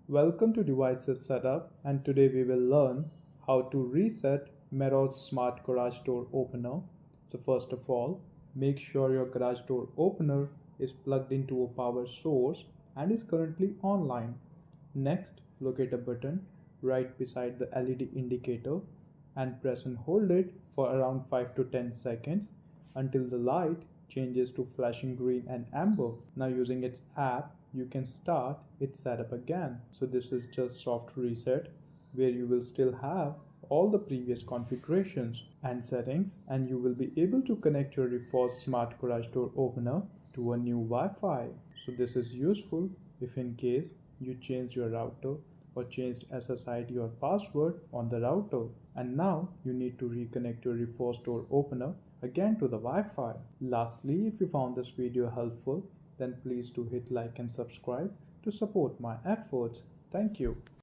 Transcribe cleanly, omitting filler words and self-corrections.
Welcome to Devices Setup, and today we will learn how to reset Meross Smart Garage Door Opener. So first of all, make sure your garage door opener is plugged into a power source and is currently online. Next, locate a button right beside the LED indicator and press and hold it for around 5 to 10 seconds until the light changes to flashing green and amber. Now using its app, you can start its setup again. So this is just soft reset where you will still have all the previous configurations and settings, and you will be able to connect your Reconfiguring smart garage door opener to a new Wi-Fi. So this is useful if in case you changed your router or changed SSID or password on the router, and now you need to reconnect your Reconfigured door opener again to the Wi-Fi. Lastly, if you found this video helpful, then please do hit like and subscribe to support my efforts. Thank you.